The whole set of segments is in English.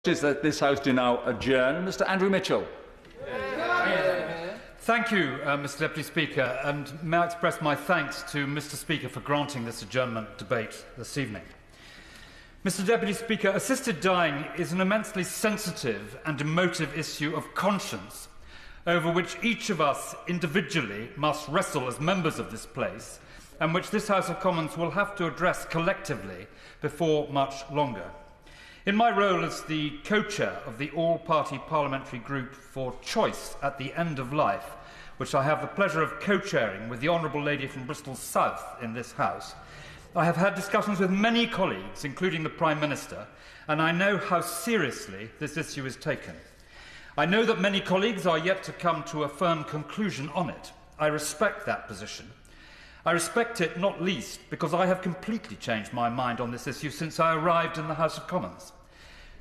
Is that this House do now adjourn. Mr. Andrew Mitchell. Thank you, Mr. Deputy Speaker, and may I express my thanks to Mr. Speaker for granting this adjournment debate this evening. Mr. Deputy Speaker, assisted dying is an immensely sensitive and emotive issue of conscience over which each of us individually must wrestle as members of this place, and which this House of Commons will have to address collectively before much longer. In my role as the co-chair of the all-party parliamentary group for Choice at the End of Life, which I have the pleasure of co-chairing with the Honourable Lady from Bristol South in this House, I have had discussions with many colleagues, including the Prime Minister, and I know how seriously this issue is taken. I know that many colleagues are yet to come to a firm conclusion on it. I respect that position. I respect it not least because I have completely changed my mind on this issue since I arrived in the House of Commons.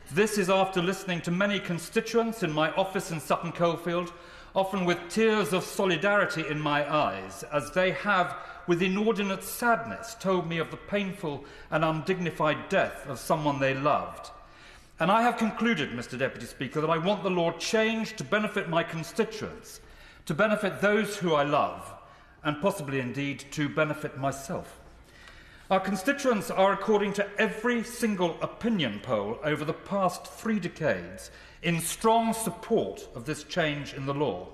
This is after listening to many constituents in my office in Sutton Coldfield, often with tears of solidarity in my eyes, as they have, with inordinate sadness, told me of the painful and undignified death of someone they loved. And I have concluded, Mr. Deputy Speaker, that I want the law changed to benefit my constituents, to benefit those who I love, and possibly indeed to benefit myself. Our constituents are, according to every single opinion poll over the past 3 decades, in strong support of this change in the law.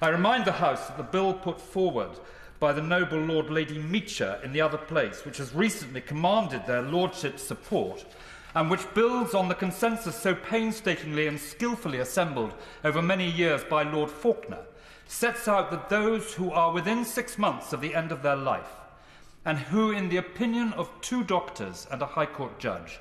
I remind the House that the bill put forward by the noble Lord Lady Meacher in the other place, which has recently commanded their lordships' support, and which builds on the consensus so painstakingly and skilfully assembled over many years by Lord Faulkner, sets out that those who are within 6 months of the end of their life, and who, in the opinion of 2 doctors and a High Court judge,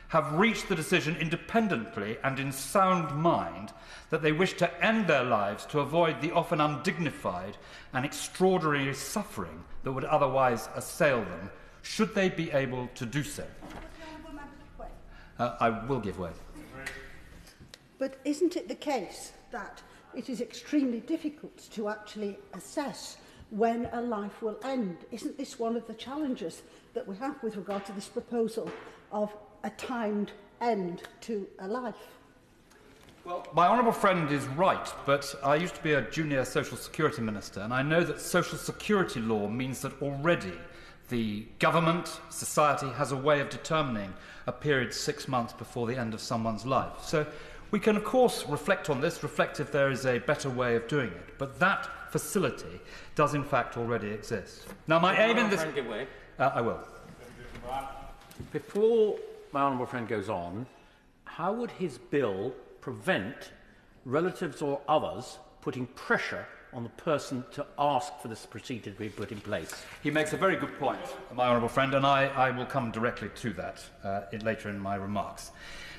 have reached the decision independently and in sound mind that they wish to end their lives to avoid the often undignified and extraordinary suffering that would otherwise assail them, should they be able to do so. I will give way. But isn't it the case that it is extremely difficult to actually assess when a life will end? Isn't this one of the challenges that we have with regard to this proposal of a timed end to a life? Well, my honourable friend is right, but I used to be a junior social security minister, and I know that social security law means that already the government, society, has a way of determining a period 6 months before the end of someone's life. So we can, of course, reflect on this, reflect if there is a better way of doing it, but that facility does in fact already exist. Now, my aim in this... I will. Before my honourable friend goes on, how would his bill prevent relatives or others putting pressure on the person to ask for this procedure to be put in place? He makes a very good point, my honourable friend, and I will come directly to that later in my remarks.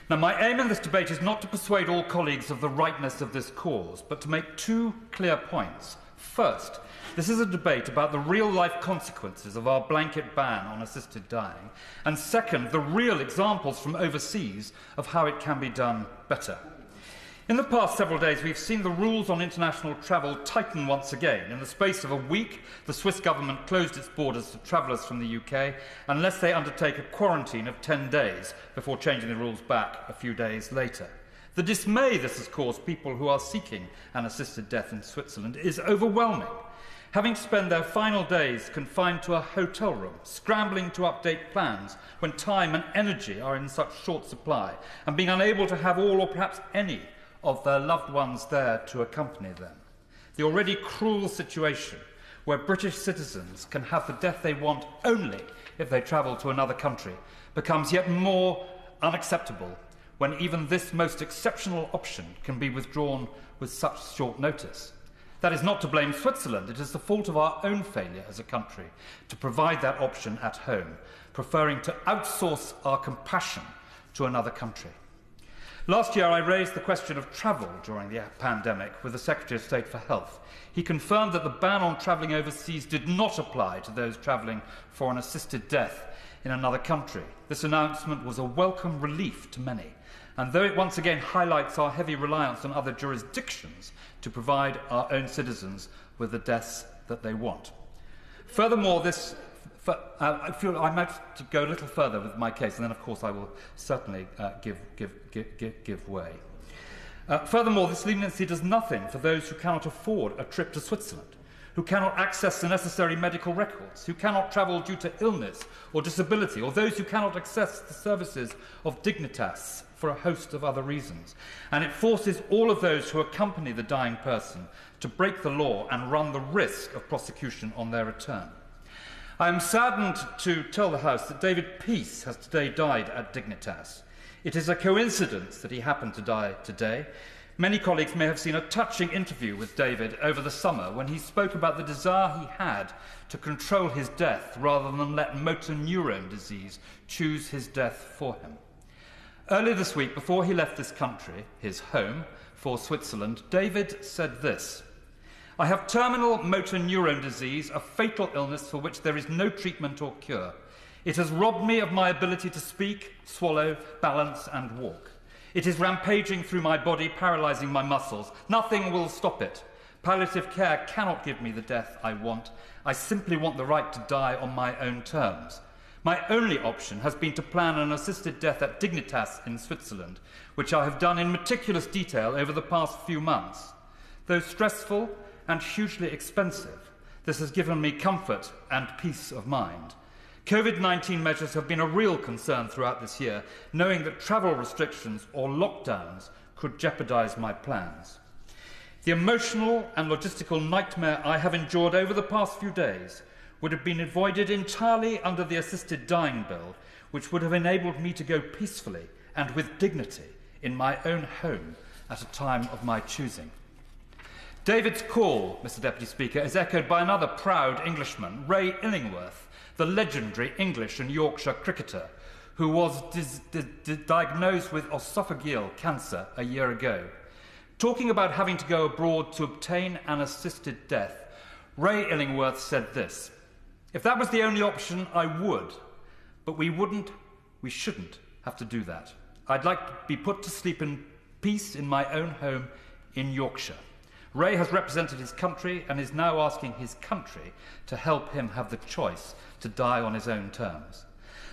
Now, my aim in this debate is not to persuade all colleagues of the rightness of this cause, but to make 2 clear points. First, this is a debate about the real-life consequences of our blanket ban on assisted dying, and second, the real examples from overseas of how it can be done better. In the past several days, we've seen the rules on international travel tighten once again. In the space of a week, the Swiss government closed its borders to travellers from the UK unless they undertake a quarantine of 10 days before changing the rules back a few days later. The dismay this has caused people who are seeking an assisted death in Switzerland is overwhelming. Having spent their final days confined to a hotel room, scrambling to update plans when time and energy are in such short supply, and being unable to have all or perhaps any of their loved ones there to accompany them. The already cruel situation where British citizens can have the death they want only if they travel to another country becomes yet more unacceptable when even this most exceptional option can be withdrawn with such short notice. That is not to blame Switzerland. It is the fault of our own failure as a country to provide that option at home, preferring to outsource our compassion to another country. Last year, I raised the question of travel during the pandemic with the Secretary of State for Health. He confirmed that the ban on travelling overseas did not apply to those travelling for an assisted death in another country. This announcement was a welcome relief to many, and though it once again highlights our heavy reliance on other jurisdictions to provide our own citizens with the deaths that they want. Furthermore, this I feel I might to go a little further with my case, and then, of course, I will certainly give way. Furthermore, this leniency does nothing for those who cannot afford a trip to Switzerland, who cannot access the necessary medical records, who cannot travel due to illness or disability, or those who cannot access the services of Dignitas for a host of other reasons. And it forces all of those who accompany the dying person to break the law and run the risk of prosecution on their return. I am saddened to tell the House that David Peace has today died at Dignitas. It is a coincidence that he happened to die today. Many colleagues may have seen a touching interview with David over the summer when he spoke about the desire he had to control his death rather than let motor neurone disease choose his death for him. Earlier this week, before he left this country, his home, for Switzerland, David said this: "I have terminal motor neurone disease, a fatal illness for which there is no treatment or cure. It has robbed me of my ability to speak, swallow, balance, and walk. It is rampaging through my body, paralysing my muscles. Nothing will stop it. Palliative care cannot give me the death I want. I simply want the right to die on my own terms. My only option has been to plan an assisted death at Dignitas in Switzerland, which I have done in meticulous detail over the past few months. Though stressful and hugely expensive, this has given me comfort and peace of mind. COVID-19 measures have been a real concern throughout this year, knowing that travel restrictions or lockdowns could jeopardise my plans. The emotional and logistical nightmare I have endured over the past few days would have been avoided entirely under the assisted dying bill, which would have enabled me to go peacefully and with dignity in my own home at a time of my choosing." David's call, Mr. Deputy Speaker, is echoed by another proud Englishman, Ray Illingworth, the legendary English and Yorkshire cricketer, who was diagnosed with esophageal cancer a year ago. Talking about having to go abroad to obtain an assisted death, Ray Illingworth said this: "If that was the only option, I would, but we shouldn't have to do that. I'd like to be put to sleep in peace in my own home in Yorkshire." Ray has represented his country and is now asking his country to help him have the choice to die on his own terms.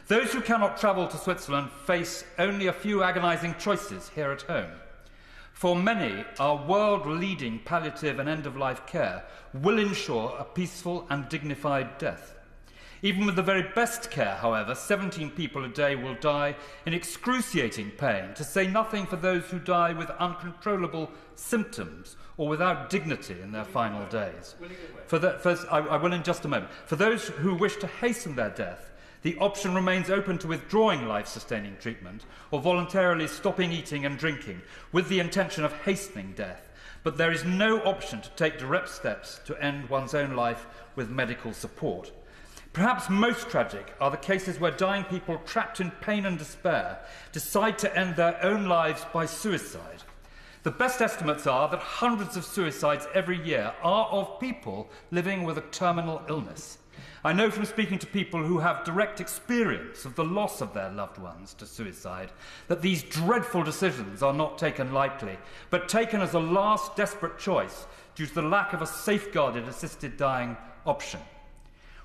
Those who cannot travel to Switzerland face only a few agonising choices here at home. For many, our world-leading palliative and end-of-life care will ensure a peaceful and dignified death. Even with the very best care, however, 17 people a day will die in excruciating pain, to say nothing for those who die with uncontrollable symptoms or without dignity in their final days. I will in just a moment. For those who wish to hasten their death, the option remains open to withdrawing life-sustaining treatment or voluntarily stopping eating and drinking with the intention of hastening death. But there is no option to take direct steps to end one's own life with medical support. Perhaps most tragic are the cases where dying people trapped in pain and despair decide to end their own lives by suicide. The best estimates are that hundreds of suicides every year are of people living with a terminal illness. I know from speaking to people who have direct experience of the loss of their loved ones to suicide that these dreadful decisions are not taken lightly, but taken as a last desperate choice due to the lack of a safeguarded assisted dying option.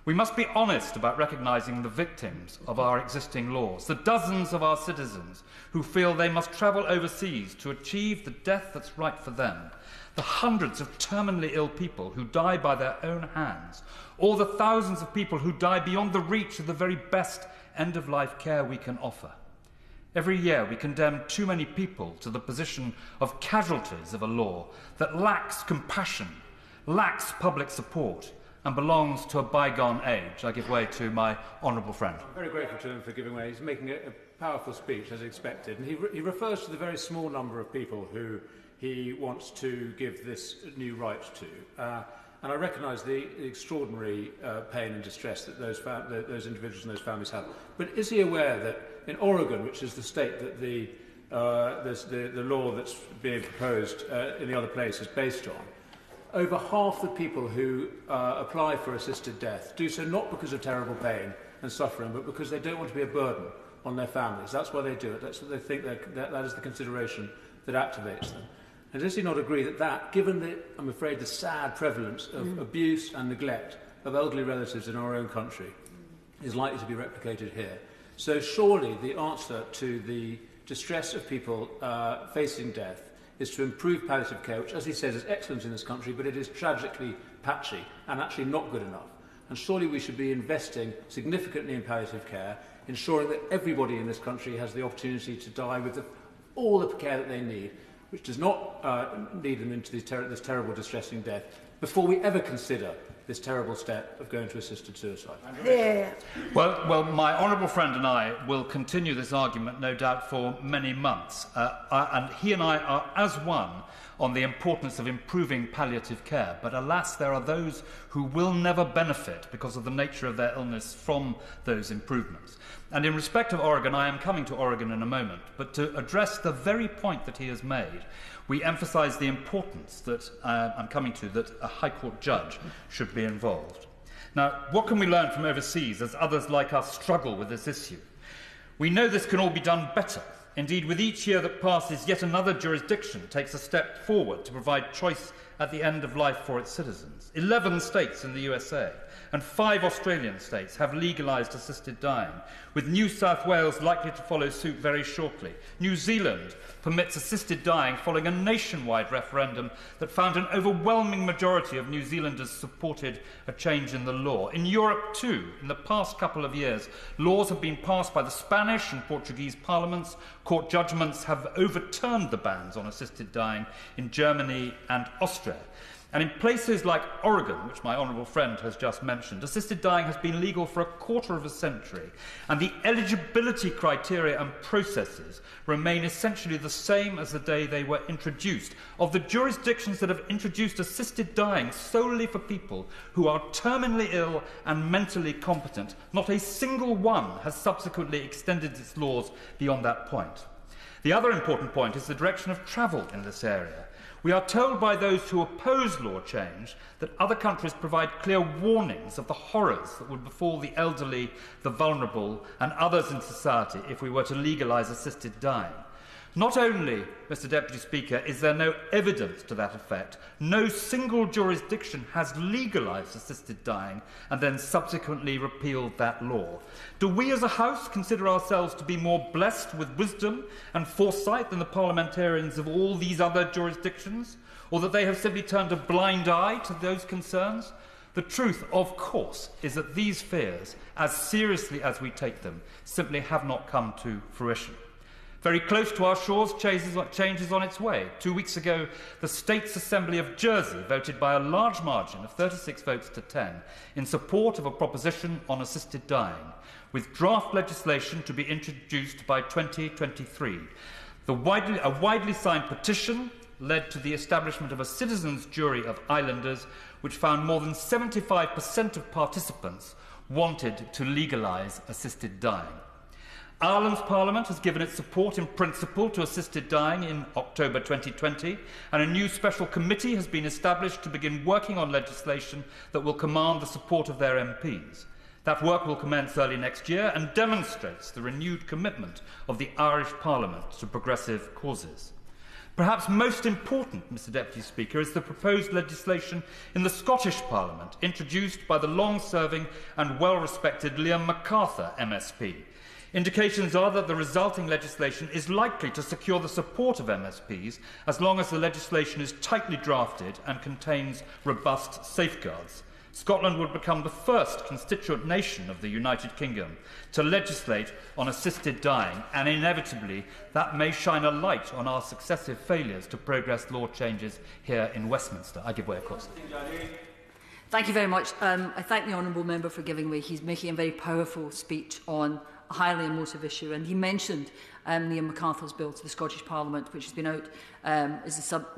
We must be honest about recognising the victims of our existing laws, the dozens of our citizens who feel they must travel overseas to achieve the death that's right for them, the hundreds of terminally ill people who die by their own hands, or the thousands of people who die beyond the reach of the very best end-of-life care we can offer. Every year we condemn too many people to the position of casualties of a law that lacks compassion, lacks public support, and belongs to a bygone age. I give way to my honourable friend. I'm very grateful to him for giving way. He's making a powerful speech, as expected, and he refers to the very small number of people who he wants to give this new right to. And I recognise the extraordinary pain and distress that those individuals and those families have. But is he aware that in Oregon, which is the state that the law that's being proposed in the other place is based on, over half the people who apply for assisted death do so not because of terrible pain and suffering, but because they don't want to be a burden on their families. That's why they do it. That's what they think that is the consideration that activates them. And does he not agree that, given the, I'm afraid, the sad prevalence of abuse and neglect of elderly relatives in our own country, is likely to be replicated here. So surely the answer to the distress of people facing death is to improve palliative care, which, as he says, is excellent in this country, but it is tragically patchy and actually not good enough. And surely we should be investing significantly in palliative care, ensuring that everybody in this country has the opportunity to die with all the care that they need, which does not lead them into this terrible, distressing death, before we ever consider this terrible step of going to assisted suicide. Yeah. Well, my honourable friend and I will continue this argument, no doubt, for many months. And he and I are as one on the importance of improving palliative care. But alas, there are those who will never benefit because of the nature of their illness from those improvements. And in respect of Oregon, I am coming to Oregon in a moment, but to address the very point that he has made, we emphasise the importance that I'm coming to, that a High Court judge should be involved. Now, what can we learn from overseas as others like us struggle with this issue? We know this can all be done better. Indeed, with each year that passes, yet another jurisdiction takes a step forward to provide choice at the end of life for its citizens. 11 states in the USA and 5 Australian states have legalised assisted dying, with New South Wales likely to follow suit very shortly. New Zealand permits assisted dying following a nationwide referendum that found an overwhelming majority of New Zealanders supported a change in the law. In Europe too, in the past couple of years, laws have been passed by the Spanish and Portuguese parliaments. Court judgments have overturned the bans on assisted dying in Germany and Austria. And in places like Oregon, which my honourable friend has just mentioned, assisted dying has been legal for a quarter of a century, and the eligibility criteria and processes remain essentially the same as the day they were introduced. Of the jurisdictions that have introduced assisted dying solely for people who are terminally ill and mentally competent, not a single one has subsequently extended its laws beyond that point. The other important point is the direction of travel in this area. We are told by those who oppose law change that other countries provide clear warnings of the horrors that would befall the elderly, the vulnerable, and others in society if we were to legalise assisted dying. Not only, Mr. Deputy Speaker, is there no evidence to that effect, no single jurisdiction has legalised assisted dying and then subsequently repealed that law. Do we as a House consider ourselves to be more blessed with wisdom and foresight than the parliamentarians of all these other jurisdictions, or that they have simply turned a blind eye to those concerns? The truth, of course, is that these fears, as seriously as we take them, simply have not come to fruition. Very close to our shores, change is on its way. 2 weeks ago, the States Assembly of Jersey voted by a large margin of 36 votes to 10 in support of a proposition on assisted dying, with draft legislation to be introduced by 2023. A widely signed petition led to the establishment of a citizens' jury of islanders, which found more than 75% of participants wanted to legalise assisted dying. Ireland's Parliament has given its support in principle to assisted dying in October 2020, and a new special committee has been established to begin working on legislation that will command the support of their MPs. That work will commence early next year and demonstrates the renewed commitment of the Irish Parliament to progressive causes. Perhaps most important, Mr. Deputy Speaker, is the proposed legislation in the Scottish Parliament, introduced by the long-serving and well-respected Liam MacArthur MSP. Indications are that the resulting legislation is likely to secure the support of MSPs as long as the legislation is tightly drafted and contains robust safeguards. Scotland would become the first constituent nation of the United Kingdom to legislate on assisted dying, and inevitably that may shine a light on our successive failures to progress law changes here in Westminster. I give way, of course. Thank you very much. I thank the honourable member for giving way. He's making a very powerful speech on a highly emotive issue, and he mentioned Liam MacArthur's bill to the Scottish Parliament, which has been out,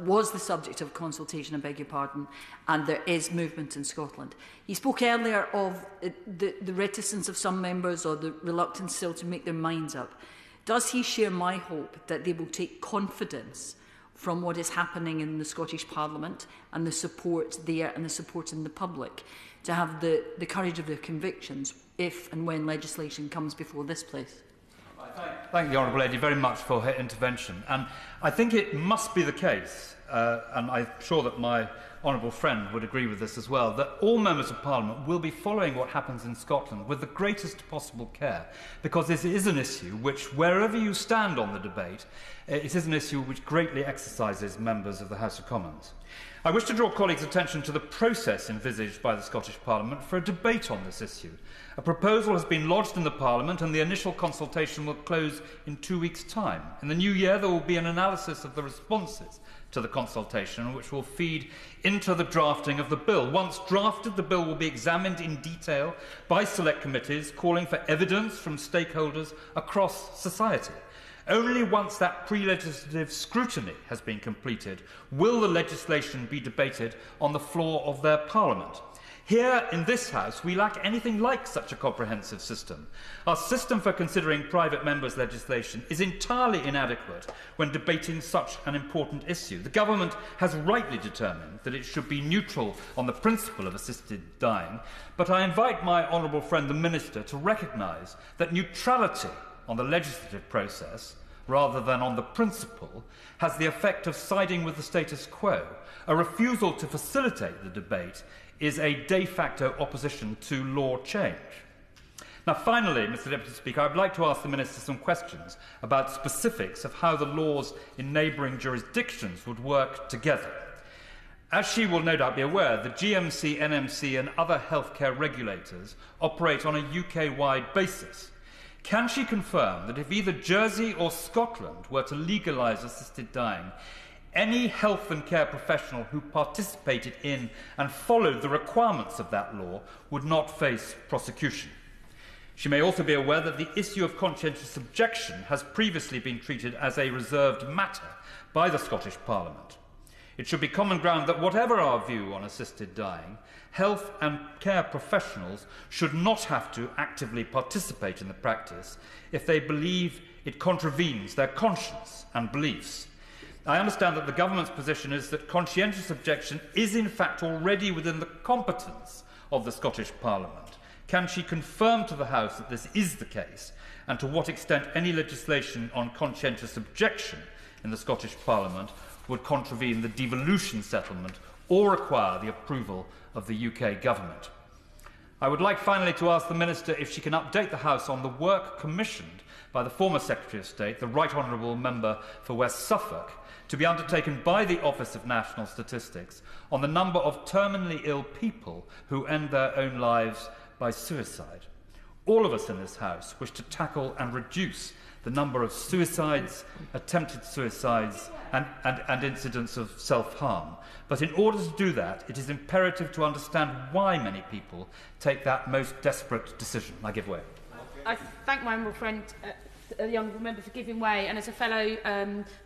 was the subject of consultation, I beg your pardon, and there is movement in Scotland. He spoke earlier of the reticence of some members, or the reluctance still to make their minds up. Does he share my hope that they will take confidence from what is happening in the Scottish Parliament and the support there and the support in the public to have the courage of their convictions if and when legislation comes before this place? Thank the Honourable Lady very much for her intervention. And I think it must be the case and I'm sure that my honourable friend would agree with this as well, that all members of Parliament will be following what happens in Scotland with the greatest possible care, because this is an issue which, wherever you stand on the debate, it is an issue which greatly exercises members of the House of Commons. I wish to draw colleagues' attention to the process envisaged by the Scottish Parliament for a debate on this issue. A proposal has been lodged in the Parliament and the initial consultation will close in 2 weeks' time. In the new year there will be an analysis of the responses to the consultation, which will feed into the drafting of the bill. Once drafted, the bill will be examined in detail by select committees, calling for evidence from stakeholders across society. Only once that pre-legislative scrutiny has been completed will the legislation be debated on the floor of their Parliament. Here in this House, we lack anything like such a comprehensive system. Our system for considering private members' legislation is entirely inadequate when debating such an important issue. The government has rightly determined that it should be neutral on the principle of assisted dying, but I invite my honourable friend the Minister to recognise that neutrality on the legislative process, rather than on the principle, has the effect of siding with the status quo. A refusal to facilitate the debate is a de facto opposition to law change. Now, finally, Mr. Deputy Speaker, I would like to ask the Minister some questions about specifics of how the laws in neighbouring jurisdictions would work together. As she will no doubt be aware, the GMC, NMC and other healthcare regulators operate on a UK-wide basis. Can she confirm that if either Jersey or Scotland were to legalise assisted dying, any health and care professional who participated in and followed the requirements of that law would not face prosecution? She may also be aware that the issue of conscientious objection has previously been treated as a reserved matter by the Scottish Parliament. It should be common ground that whatever our view on assisted dying, health and care professionals should not have to actively participate in the practice if they believe it contravenes their conscience and beliefs. I understand that the government's position is that conscientious objection is in fact already within the competence of the Scottish Parliament. Can she confirm to the House that this is the case, and to what extent any legislation on conscientious objection in the Scottish Parliament would contravene the devolution settlement or require the approval of the UK government? I would like finally to ask the Minister if she can update the House on the work commissioned by the former Secretary of State, the Right Honourable Member for West Suffolk, to be undertaken by the Office of National Statistics on the number of terminally ill people who end their own lives by suicide. All of us in this House wish to tackle and reduce the number of suicides, attempted suicides and incidents of self-harm. But in order to do that, it is imperative to understand why many people take that most desperate decision. I give way. I thank my honourable friend, the young member, for giving way, and as a fellow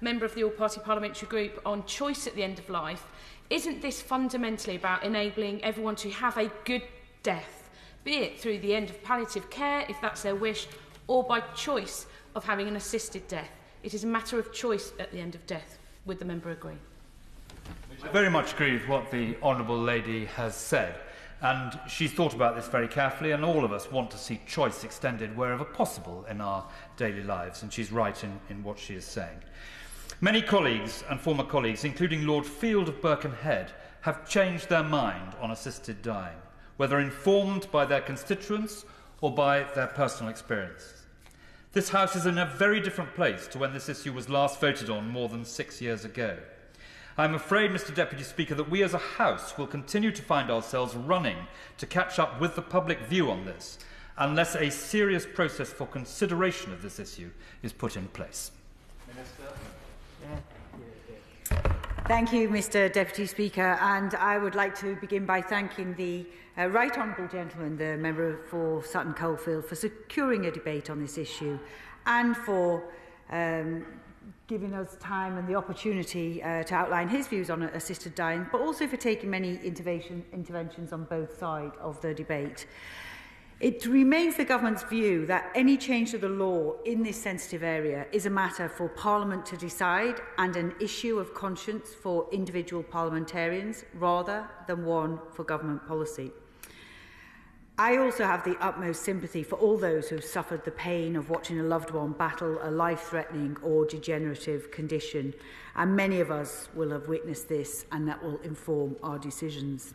member of the All-Party Parliamentary Group on choice at the end of life, isn't this fundamentally about enabling everyone to have a good death, be it through the end of palliative care, if that's their wish, or by choice of having an assisted death? It is a matter of choice at the end of death. Would the member agree? I very much agree with what the Honourable Lady has said, and she's thought about this very carefully, and all of us want to see choice extended wherever possible in our daily lives, and she's right in what she is saying. Many colleagues and former colleagues, including Lord Field of Birkenhead, have changed their mind on assisted dying, whether informed by their constituents or by their personal experience. This House is in a very different place to when this issue was last voted on more than 6 years ago. I am afraid, Mr. Deputy Speaker, that we as a House will continue to find ourselves running to catch up with the public view on this, unless a serious process for consideration of this issue is put in place. Minister. Thank you, Mr. Deputy Speaker, and I would like to begin by thanking the Right Honourable Gentleman, the Member for Sutton Coldfield, for securing a debate on this issue and for giving us time and the opportunity to outline his views on assisted dying, but also for taking many interventions on both sides of the debate. It remains the Government's view that any change to the law in this sensitive area is a matter for Parliament to decide and an issue of conscience for individual parliamentarians rather than one for government policy. I also have the utmost sympathy for all those who have suffered the pain of watching a loved one battle a life-threatening or degenerative condition, and many of us will have witnessed this, and that will inform our decisions.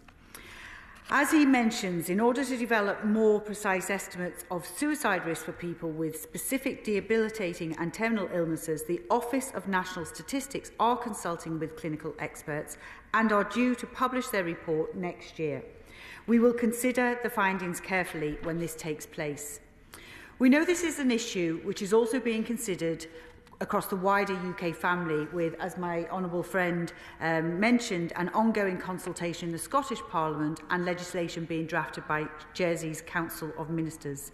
As he mentions, in order to develop more precise estimates of suicide risk for people with specific debilitating and terminal illnesses, the Office of National Statistics are consulting with clinical experts and are due to publish their report next year. We will consider the findings carefully when this takes place. We know this is an issue which is also being considered across the wider UK family with, as my honourable friend mentioned, an ongoing consultation in the Scottish Parliament and legislation being drafted by Jersey's Council of Ministers.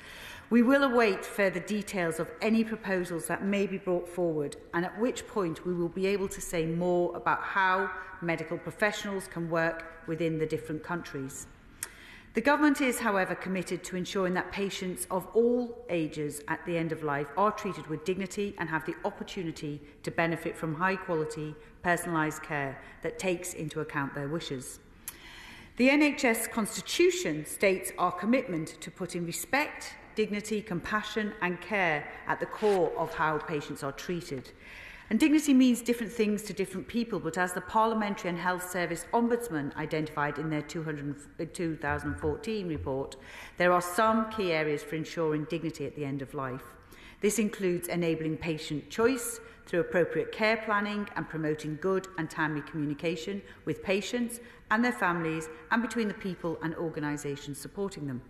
We will await further details of any proposals that may be brought forward, and at which point we will be able to say more about how medical professionals can work within the different countries. The Government is, however, committed to ensuring that patients of all ages at the end of life are treated with dignity and have the opportunity to benefit from high-quality, personalised care that takes into account their wishes. The Nhs Constitution states our commitment to putting respect, dignity, compassion and care at the core of how patients are treated. And dignity means different things to different people, but as the Parliamentary and Health Service Ombudsman identified in their 2014 report, there are some key areas for ensuring dignity at the end of life. This includes enabling patient choice through appropriate care planning and promoting good and timely communication with patients and their families and between the people and organisations supporting them.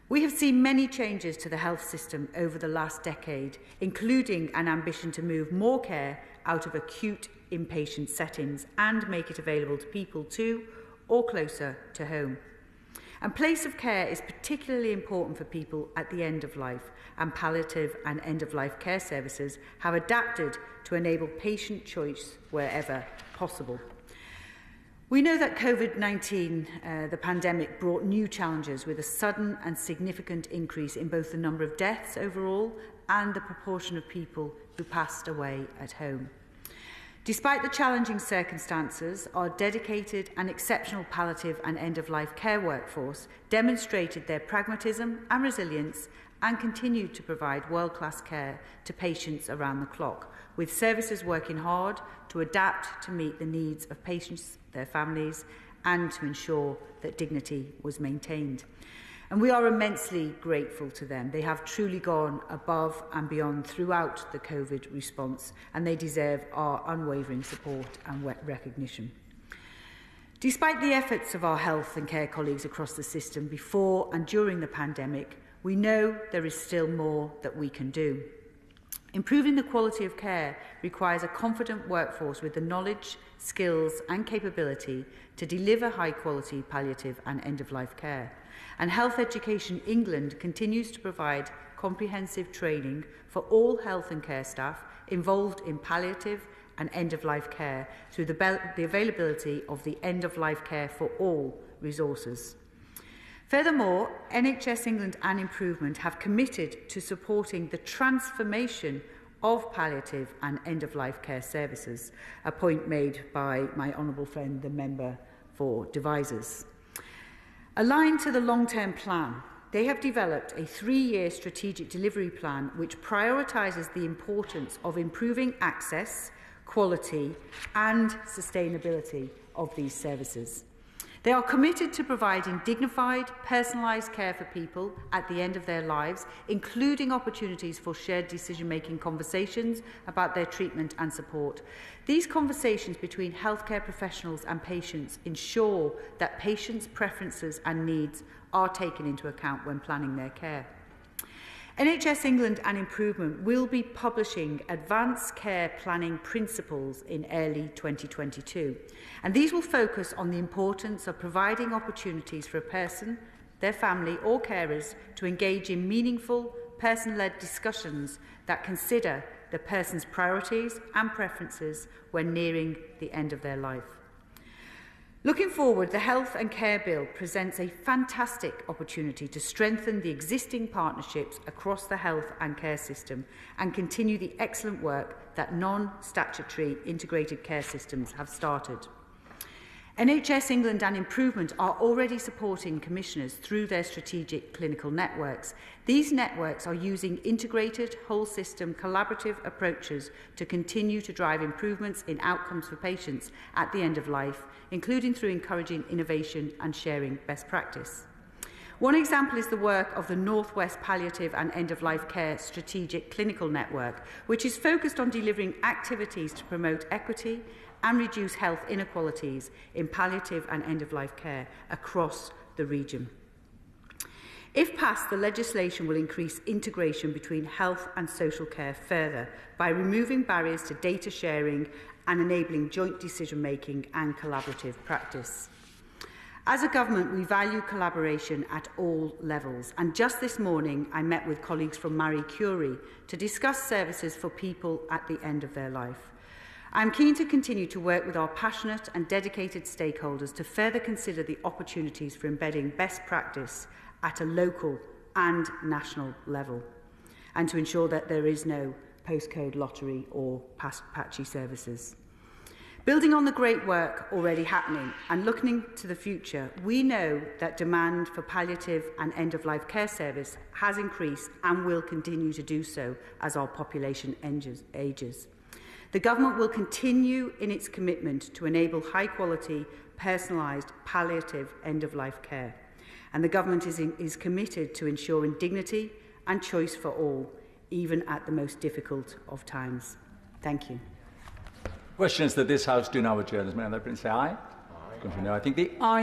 We have seen many changes to the health system over the last decade, including an ambition to move more care out of acute inpatient settings and make it available to people to or closer to home. And place of care is particularly important for people at the end of life, and palliative and end-of-life care services have adapted to enable patient choice wherever possible. We know that COVID-19, the pandemic, brought new challenges with a sudden and significant increase in both the number of deaths overall and the proportion of people who passed away at home. Despite the challenging circumstances, our dedicated and exceptional palliative and end-of-life care workforce demonstrated their pragmatism and resilience and continued to provide world-class care to patients around the clock, with services working hard to adapt to meet the needs of patients, their families, and to ensure that dignity was maintained. And we are immensely grateful to them. They have truly gone above and beyond throughout the COVID response, and they deserve our unwavering support and recognition. Despite the efforts of our health and care colleagues across the system before and during the pandemic, we know there is still more that we can do. Improving the quality of care requires a confident workforce with the knowledge, skills and capability to deliver high-quality palliative and end-of-life care. And Health Education England continues to provide comprehensive training for all health and care staff involved in palliative and end-of-life care through the availability of the End-of-Life Care for All resources. Furthermore, NHS England and Improvement have committed to supporting the transformation of palliative and end-of-life care services, a point made by my honourable friend, the member for Devizes. Aligned to the long-term plan, they have developed a 3-year strategic delivery plan which prioritises the importance of improving access, quality and sustainability of these services. They are committed to providing dignified, personalised care for people at the end of their lives, including opportunities for shared decision-making conversations about their treatment and support. These conversations between healthcare professionals and patients ensure that patients' preferences and needs are taken into account when planning their care. NHS England and Improvement will be publishing Advanced Care Planning Principles in early 2022, and these will focus on the importance of providing opportunities for a person, their family or carers to engage in meaningful, person-led discussions that consider the person's priorities and preferences when nearing the end of their life. Looking forward, the Health and Care Bill presents a fantastic opportunity to strengthen the existing partnerships across the health and care system and continue the excellent work that non-statutory integrated care systems have started. NHS England and Improvement are already supporting commissioners through their strategic clinical networks. These networks are using integrated, whole-system, collaborative approaches to continue to drive improvements in outcomes for patients at the end of life, including through encouraging innovation and sharing best practice. One example is the work of the North West Palliative and End-of-Life Care Strategic Clinical Network, which is focused on delivering activities to promote equity and reduce health inequalities in palliative and end-of-life care across the region. If passed, the legislation will increase integration between health and social care further by removing barriers to data sharing and enabling joint decision-making and collaborative practice. As a government, we value collaboration at all levels, and just this morning I met with colleagues from Marie Curie to discuss services for people at the end of their life. I am keen to continue to work with our passionate and dedicated stakeholders to further consider the opportunities for embedding best practice at a local and national level, and to ensure that there is no postcode lottery or patchy services. Building on the great work already happening and looking to the future, we know that demand for palliative and end-of-life care service has increased and will continue to do so as our population ages. The Government will continue in its commitment to enable high-quality, personalised, palliative end-of-life care. And the Government is committed to ensuring dignity and choice for all, even at the most difficult of times. Thank you. Questions that this House do now adjourn. As may I say aye? Aye. No, I think the aye.